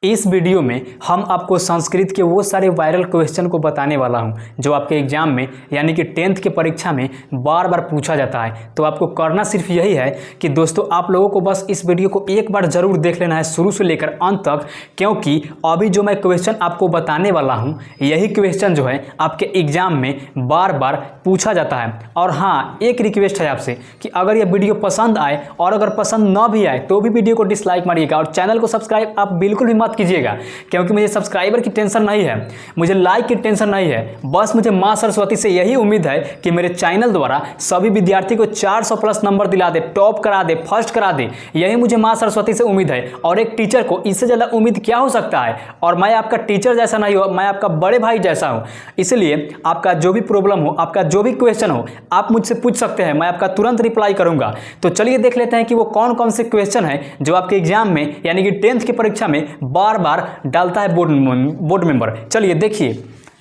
इस वीडियो में हम आपको संस्कृत के वो सारे वायरल क्वेश्चन को बताने वाला हूं जो आपके एग्जाम में यानी कि 10th के परीक्षा में बार बार पूछा जाता है। तो आपको करना सिर्फ यही है कि दोस्तों आप लोगों को बस इस वीडियो को एक बार ज़रूर देख लेना है शुरू से लेकर अंत तक, क्योंकि अभी जो मैं क्वेश्चन आपको बताने वाला हूं यही क्वेश्चन जो है आपके एग्जाम में बार बार पूछा जाता है। और हाँ, एक रिक्वेस्ट है आपसे कि अगर ये वीडियो पसंद आए और अगर पसंद ना भी आए तो भी वीडियो को डिसलाइक मारिएगा और चैनल को सब्सक्राइब आप बिल्कुल भी मत कीजिएगा, क्योंकि मुझे सब्सक्राइबर की टेंशन नहीं है, मुझे लाइक की टेंशन नहीं है। बस मुझे मां सरस्वती से यही उम्मीद है कि मेरे चैनल द्वारा सभी विद्यार्थी को 400 प्लस नंबर दिला दे, टॉप करा दे, फर्स्ट करा दे। यही मुझे मां सरस्वती से उम्मीद है और एक टीचर को इससे ज़्यादा उम्मीद क्या हो सकता है। और मैं आपका टीचर जैसा नहीं हूँ, मैं आपका बड़े भाई जैसा हूँ। इसलिए आपका जो भी प्रॉब्लम हो, आपका जो भी क्वेश्चन हो, आप मुझसे पूछ सकते हैं, मैं आपका तुरंत रिप्लाई करूंगा। तो चलिए देख लेते हैं कि वो कौन कौन से क्वेश्चन है जो आपके एग्जाम में यानी कि 10th की परीक्षा में बार बार डालता है बोर्ड मेंबर। चलिए देखिए,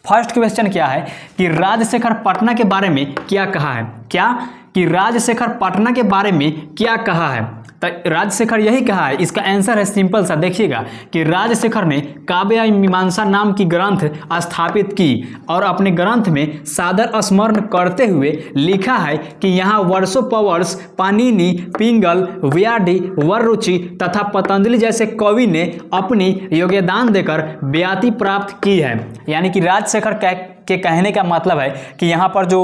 फर्स्ट क्वेश्चन क्या है कि राजशेखर पटना के बारे में क्या कहा है। क्या कि राजशेखर पटना के बारे में क्या कहा है। तो राजशेखर यही कहा है। इसका आंसर है सिंपल सा, देखिएगा कि राजशेखर ने काव्य मीमांसा नाम की ग्रंथ स्थापित की और अपने ग्रंथ में सादर स्मरण करते हुए लिखा है कि यहाँ वर्षों पवर्स पाणिनि, पिंगल, व्याधि, वररुचि तथा पतंजलि जैसे कवि ने अपनी योगदान देकर ख्याति प्राप्त की है। यानी कि राजशेखर के कहने का मतलब है कि यहाँ पर जो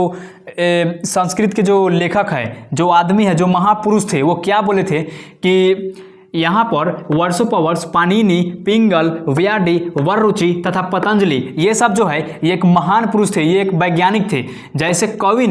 संस्कृत के जो लेखक है, जो आदमी है, जो महापुरुष थे, वो क्या बोले थे कि यहाँ पर वर्षों पवर्स पाणिनि, पिंगल, व्याधि, वररुचि तथा पतंजलि ये सब जो है ये एक महान पुरुष थे, ये एक वैज्ञानिक थे, जैसे कवि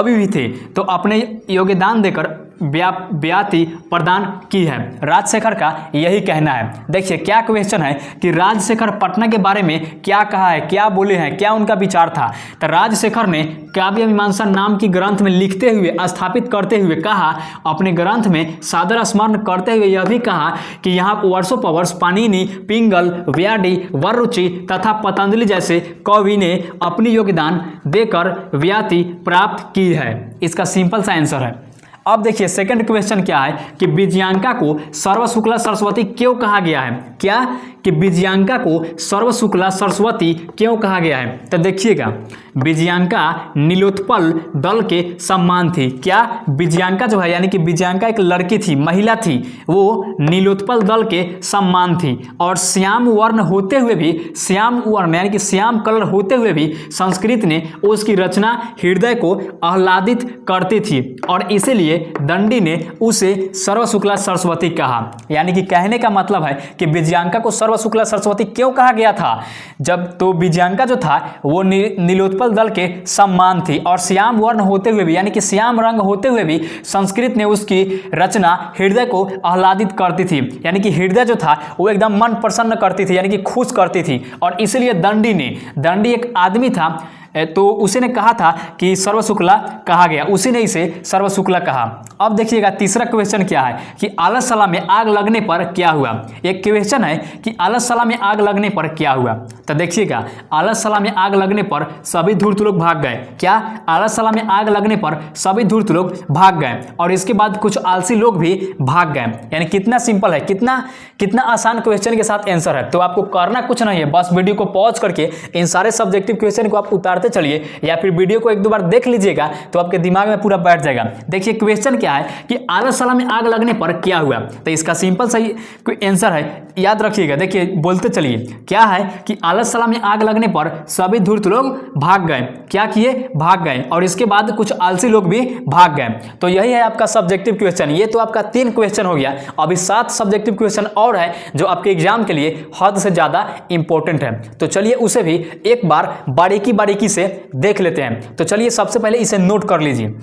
भी थे, तो अपने योगदान देकर ख्याति प्रदान की है। राजशेखर का यही कहना है। देखिए क्या क्वेश्चन है कि राजशेखर पटना के बारे में क्या कहा है, क्या बोले हैं, क्या उनका विचार था। तो राजशेखर ने काव्य मीमांसा नाम की ग्रंथ में लिखते हुए, स्थापित करते हुए कहा, अपने ग्रंथ में सादर स्मरण करते हुए यह भी कहा कि यहाँ वर्षों पवर्स पाणिनि, पिंगल, व्याधि, वररुचि तथा पतंजलि जैसे कवि ने अपनी योगदान देकर ख्याति प्राप्त की है। इसका सिंपल सा आंसर है। अब देखिए सेकंड क्वेश्चन क्या है कि विजयांका को सर्वशुक्ला सरस्वती क्यों कहा गया है। क्या कि विजयांका को सर्वशुक्ला सरस्वती क्यों कहा गया है। तो देखिएगा, विजयांका नीलोत्पल दल के सम्मान थी। क्या विजयांका जो है यानी कि विजयांका एक लड़की थी, महिला थी, वो नीलोत्पल दल के सम्मान थी और श्याम वर्ण होते हुए भी, श्याम वर्ण यानी कि श्याम कलर होते हुए भी संस्कृत ने उसकी रचना हृदय को आह्लादित करती थी और इसीलिए दंडी ने उसे सर्वशुक्ला सरस्वती कहा। यानी कि कहने का मतलब है कि विजयांका को सर्वशुक्ला सरस्वती क्यों कहा गया था। जब तो विजयांका जो था वो नीलोत्पल दल के सम्मान थी और श्याम वर्ण होते हुए भी यानी कि श्याम रंग होते हुए भी संस्कृत ने उसकी रचना हृदय को आह्लादित करती थी। यानी कि हृदय जो था वो एकदम मन प्रसन्न करती थी, यानी कि खुश करती थी और इसीलिए दंडी एक आदमी था, तो उसी ने कहा था कि सर्वशुक्ला कहा गया, उसी ने इसे सर्वशुक्ला कहा। अब देखिएगा तीसरा क्वेश्चन क्या है कि आलसला में आग लगने पर क्या हुआ। एक क्वेश्चन है कि आलसला में आग लगने पर क्या हुआ। तो देखिएगा, आलसला में आग लगने पर सभी धूर्त लोग भाग गए। क्या आलसला में आग लगने पर सभी धूर्त लोग भाग गए और इसके बाद कुछ आलसी लोग भी भाग गए। यानी कितना सिंपल है, कितना आसान क्वेश्चन के साथ आंसर है। तो आपको करना कुछ नहीं है, बस वीडियो को पॉज करके इन सारे सब्जेक्टिव क्वेश्चन को आप उतारते चलिए या फिर वीडियो को एक दो बार देख लीजिएगा तो आपके दिमाग में पूरा बैठ जाएगा। देखिए क्वेश्चन क्या है कि आलसला में आग लगने पर क्या हुआ। तो इसका सिंपल सही आंसर है, याद रखिएगा। देखिए बोलते चलिए, क्या है कि आलसला में आग लगने पर सभी धूर्त लोग भाग गए। क्या किए? भाग गए और इसके बाद कुछ आलसी लोग भी भाग गए। तो यही है आपका सब्जेक्टिव क्वेश्चन। ये तो आपका 3 क्वेश्चन हो गया। अभी 7 सब्जेक्टिव क्वेश्चन और है जो आपके एग्जाम के लिए हद से ज्यादा इंपॉर्टेंट है। तो चलिए उसे भी एक बार बारीकी से देख लेते हैं। तो चलिए सबसे पहले इसे नोट कर लीजिए।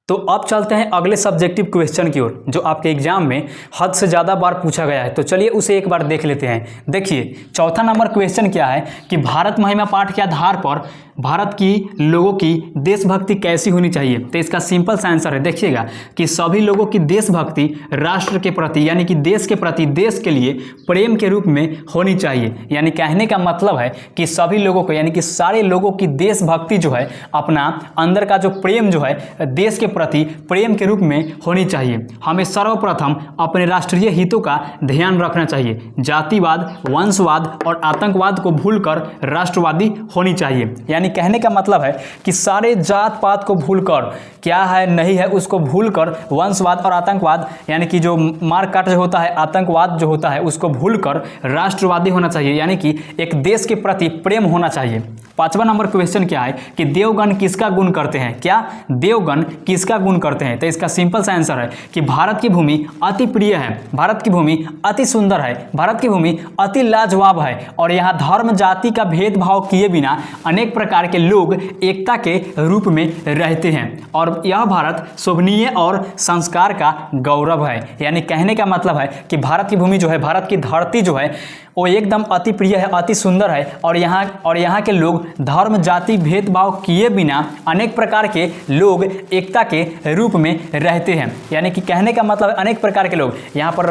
तो अब चलते हैं अगले सब्जेक्टिव क्वेश्चन की ओर जो आपके एग्जाम में हद से ज़्यादा बार पूछा गया है। तो चलिए उसे एक बार देख लेते हैं। देखिए चौथा नंबर क्वेश्चन क्या है कि भारत महिमा पाठ के आधार पर भारत की लोगों की देशभक्ति कैसी होनी चाहिए। तो इसका सिंपल सा आंसर है, देखिएगा कि सभी लोगों की देशभक्ति राष्ट्र के प्रति यानी कि देश के प्रति, देश के लिए प्रेम के रूप में होनी चाहिए। यानी कहने का मतलब है कि सभी लोगों को यानी कि सारे लोगों की देशभक्ति जो है, अपना अंदर का जो प्रेम जो है देश के प्रति प्रेम के रूप में होनी चाहिए। हमें सर्वप्रथम अपने राष्ट्रीय हितों का ध्यान रखना चाहिए। जातिवाद, वंशवाद और आतंकवाद को भूलकर राष्ट्रवादी होनी चाहिए। यानी कहने का मतलब है कि सारे जात पात को भूलकर, क्या है नहीं है उसको भूलकर, वंशवाद और आतंकवाद यानी कि जो मारकाट जो होता है, आतंकवाद जो होता है, उसको भूलकर राष्ट्रवादी होना चाहिए। यानी कि एक देश के प्रति प्रेम होना चाहिए। 5वां नंबर क्वेश्चन क्या है कि देवगण किसका गुण करते हैं? क्या देवगण किसका गुण करते हैं? तो इसका सिंपल सा आंसर है कि भारत की भूमि अति प्रिय है, भारत की भूमि अति सुंदर है, भारत की भूमि अति लाजवाब है और यहाँ धर्म जाति का भेदभाव किए बिना अनेक प्रकार के लोग एकता के रूप में रहते हैं और यह भारत शोभनीय और संस्कार का गौरव है। यानी कहने का मतलब है कि भारत की भूमि जो है, भारत की धरती जो है वो एकदम अति प्रिय है, अति सुंदर है और यहाँ के लोग धर्म जाति भेदभाव किए बिना अनेक प्रकार के लोग एकता के रूप में रहते हैं। यानी कि कहने का मतलब अनेक प्रकार के लोग यहाँ पर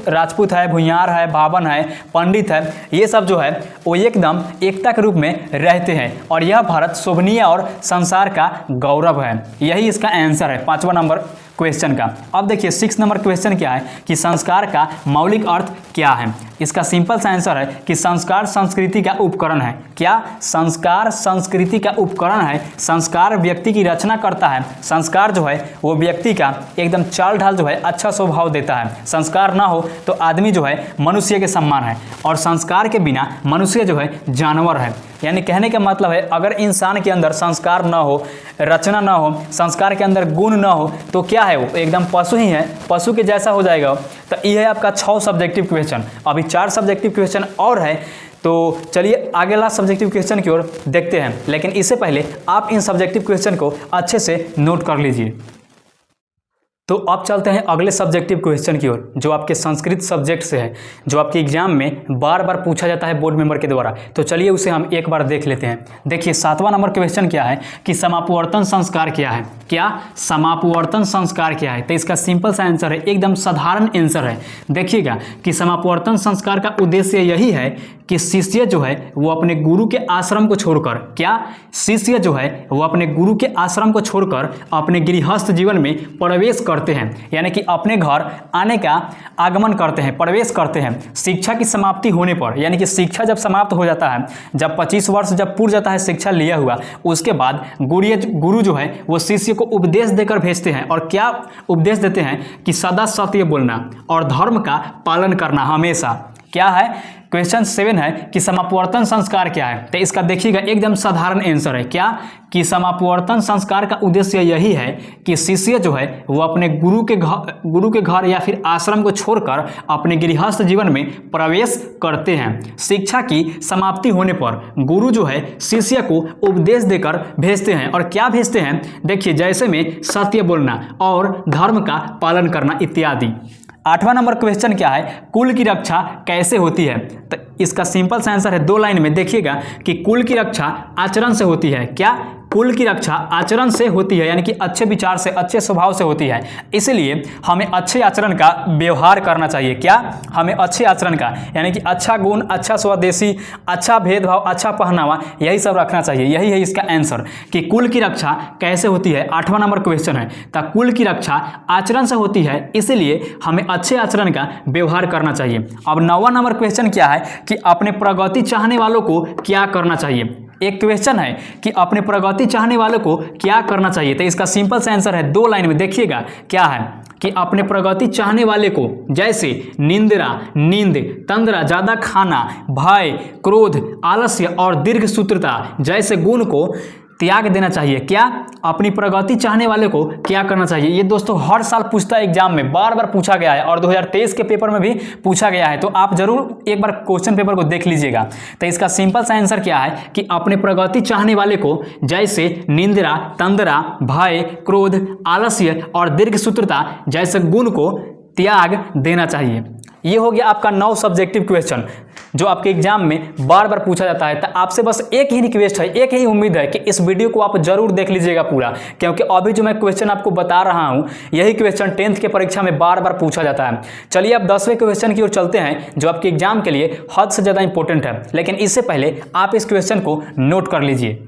राजपूत है, भूमिहार है, बावन है, पंडित है, ये सब जो है वो एकदम एकता के रूप में रहते हैं और यह भारत शोभनीय और संसार का गौरव है। यही इसका आंसर है 5वां नंबर क्वेश्चन का। अब देखिए 6 नंबर क्वेश्चन क्या है कि संस्कार का मौलिक अर्थ क्या है? इसका सिंपल सा आंसर है कि संस्कार संस्कृति का उपकरण है। क्या? संस्कार संस्कृति का उपकरण है। संस्कार व्यक्ति की रचना करता है। संस्कार जो है वो व्यक्ति का एकदम चाल ढाल जो है अच्छा स्वभाव देता है। संस्कार ना हो तो आदमी जो है मनुष्य के समान है और संस्कार के बिना मनुष्य जो है जानवर है। यानी कहने का मतलब है अगर इंसान के अंदर संस्कार ना हो, रचना ना हो, संस्कार के अंदर गुण ना हो तो क्या है वो एकदम पशु ही है, पशु के जैसा हो जाएगा। तो ये है आपका 6 सब्जेक्टिव क्वेश्चन। अभी 4 सब्जेक्टिव क्वेश्चन और है तो चलिए अगला सब्जेक्टिव क्वेश्चन की ओर देखते हैं। लेकिन इससे पहले आप इन सब्जेक्टिव क्वेश्चन को अच्छे से नोट कर लीजिए। तो अब चलते हैं अगले सब्जेक्टिव क्वेश्चन की ओर जो आपके संस्कृत सब्जेक्ट से है, जो आपके एग्जाम में बार बार पूछा जाता है बोर्ड मेंबर के द्वारा। तो चलिए उसे हम एक बार देख लेते हैं। देखिए 7वां नंबर क्वेश्चन क्या है कि समापवर्तन संस्कार क्या है? क्या? समापवर्तन संस्कार क्या है? तो इसका सिंपल सा आंसर है, एकदम साधारण आंसर है। देखिएगा कि समापवर्तन संस्कार का उद्देश्य यही है कि शिष्य जो है वो अपने गुरु के आश्रम को छोड़कर, क्या? शिष्य जो है वो अपने गुरु के आश्रम को छोड़कर अपने गृहस्थ जीवन में प्रवेश करते हैं। यानी कि अपने घर आने का आगमन करते हैं, प्रवेश करते हैं शिक्षा की समाप्ति होने पर। यानी कि शिक्षा जब समाप्त हो जाता है, जब 25 वर्ष जब पूर्ण जाता है शिक्षा लिया हुआ, उसके बाद गुरु जो है वो शिष्य को उपदेश देकर भेजते हैं। और क्या उपदेश देते हैं कि सदा सत्य बोलना और धर्म का पालन करना हमेशा। क्या है? क्वेश्चन 7 है कि समापवर्तन संस्कार क्या है? तो इसका देखिएगा एकदम साधारण आंसर है। क्या? कि समापवर्तन संस्कार का उद्देश्य यही है कि शिष्य जो है वो अपने गुरु के घर या फिर आश्रम को छोड़कर अपने गृहस्थ जीवन में प्रवेश करते हैं। शिक्षा की समाप्ति होने पर गुरु जो है शिष्य को उपदेश देकर भेजते हैं। और क्या भेजते हैं? देखिए जैसे में सत्य बोलना और धर्म का पालन करना इत्यादि। 8वां नंबर क्वेश्चन क्या है? कुल की रक्षा कैसे होती है? तो इसका सिंपल सा आंसर है 2 लाइन में। देखिएगा कि कुल की रक्षा आचरण से होती है। क्या? कुल की रक्षा आचरण से होती है, यानी कि अच्छे विचार से, अच्छे स्वभाव से होती है। इसलिए हमें अच्छे आचरण का व्यवहार करना चाहिए। क्या? हमें अच्छे आचरण का, यानी कि अच्छा गुण, अच्छा स्वदेशी, अच्छा भेदभाव, अच्छा पहनावा, यही सब रखना चाहिए। यही है इसका आंसर कि कुल की रक्षा कैसे होती है। 8वां नंबर क्वेश्चन है। तो कुल की रक्षा आचरण से होती है, इसलिए हमें अच्छे आचरण का व्यवहार करना चाहिए। अब 9वां नंबर क्वेश्चन क्या है कि अपने प्रगति चाहने वालों को क्या करना चाहिए? एक क्वेश्चन है कि अपने प्रगति चाहने वालों को क्या करना चाहिए। तो इसका सिंपल सा आंसर है 2 लाइन में। देखिएगा क्या है कि अपने प्रगति चाहने वाले को जैसे निंद्रा, नींद, तंद्रा, ज्यादा खाना, भय, क्रोध, आलस्य और दीर्घ सूत्रता जैसे गुण को त्याग देना चाहिए। क्या? अपनी प्रगति चाहने वाले को क्या करना चाहिए? ये दोस्तों हर साल पूछता है, एग्जाम में बार बार पूछा गया है और 2023 के पेपर में भी पूछा गया है। तो आप जरूर एक बार क्वेश्चन पेपर को देख लीजिएगा। तो इसका सिंपल सा आंसर क्या है कि अपने प्रगति चाहने वाले को जैसे निंद्रा, तंद्रा, भय, क्रोध, आलस्य और दीर्घ सूत्रता जैसे गुण को त्याग देना चाहिए। ये हो गया आपका 9 सब्जेक्टिव क्वेश्चन जो आपके एग्जाम में बार बार पूछा जाता है। तो आपसे बस एक ही रिक्वेस्ट है, एक ही उम्मीद है कि इस वीडियो को आप जरूर देख लीजिएगा पूरा, क्योंकि अभी जो मैं क्वेश्चन आपको बता रहा हूं यही क्वेश्चन 10th के परीक्षा में बार बार पूछा जाता है। चलिए अब 10वें क्वेश्चन की ओर चलते हैं जो आपके एग्जाम के लिए हद से ज़्यादा इंपॉर्टेंट है। लेकिन इससे पहले आप इस क्वेश्चन को नोट कर लीजिए।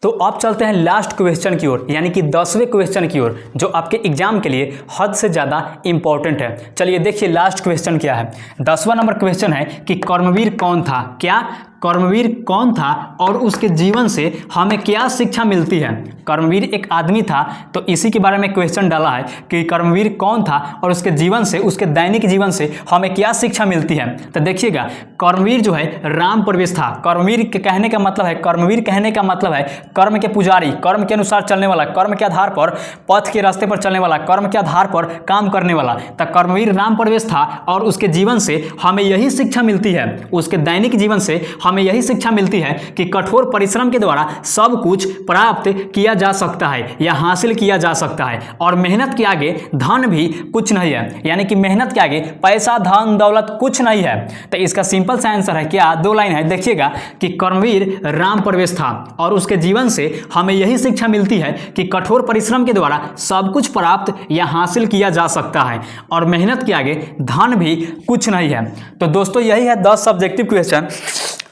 तो अब चलते हैं लास्ट क्वेश्चन की ओर, यानी कि 10वें क्वेश्चन की ओर, जो आपके एग्जाम के लिए हद से ज़्यादा इंपॉर्टेंट है। चलिए देखिए लास्ट क्वेश्चन क्या है। 10वां नंबर क्वेश्चन है कि कर्मवीर कौन था। क्या कर्मवीर कौन था और उसके जीवन से हमें क्या शिक्षा मिलती है। कर्मवीर एक आदमी था, तो इसी के बारे में क्वेश्चन डाला है कि कर्मवीर कौन था और उसके जीवन से, उसके दैनिक जीवन से हमें क्या शिक्षा मिलती है। तो देखिएगा, कर्मवीर जो है राम प्रवेश था। कर्मवीर के कहने का मतलब है, कर्मवीर कहने का मतलब है कर्म के पुजारी, कर्म के अनुसार चलने वाला, कर्म के आधार पर पथ के रास्ते पर चलने वाला, कर्म के आधार पर काम करने वाला। तो कर्मवीर राम प्रवेश था और उसके जीवन से हमें यही शिक्षा मिलती है, उसके दैनिक जीवन से हमें यही शिक्षा मिलती है कि कठोर परिश्रम के द्वारा सब कुछ प्राप्त किया जा सकता है या हासिल किया जा सकता है, और मेहनत के आगे धन भी कुछ नहीं है। यानी कि मेहनत के आगे पैसा, धन, दौलत कुछ नहीं है। तो इसका सिंपल सा आंसर है क्या, 2 लाइन है, देखिएगा कि कर्मवीर राम प्रवेश था और उसके जीवन से हमें यही शिक्षा मिलती है कि कठोर परिश्रम के द्वारा सब कुछ प्राप्त या हासिल किया जा सकता है, और मेहनत के आगे धन भी कुछ नहीं है। तो दोस्तों यही है 10 सब्जेक्टिव क्वेश्चन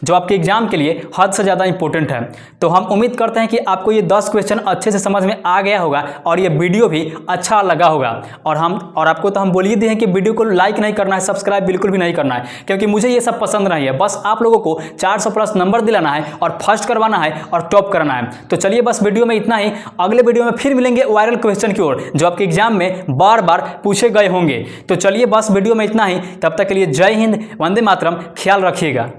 जो आपके एग्जाम के लिए हद से ज़्यादा इंपॉर्टेंट है। तो हम उम्मीद करते हैं कि आपको ये 10 क्वेश्चन अच्छे से समझ में आ गया होगा और ये वीडियो भी अच्छा लगा होगा। और आपको तो हम बोल ही दिए हैं कि वीडियो को लाइक नहीं करना है, सब्सक्राइब बिल्कुल भी नहीं करना है, क्योंकि मुझे ये सब पसंद नहीं है। बस आप लोगों को 400 प्लस नंबर दिलाना है और फर्स्ट करवाना है और टॉप कराना है। तो चलिए बस वीडियो में इतना ही। अगले वीडियो में फिर मिलेंगे वायरल क्वेश्चन की ओर जो आपके एग्जाम में बार बार पूछे गए होंगे। तो चलिए बस वीडियो में इतना ही। तब तक के लिए जय हिंद, वंदे मातरम, ख्याल रखिएगा।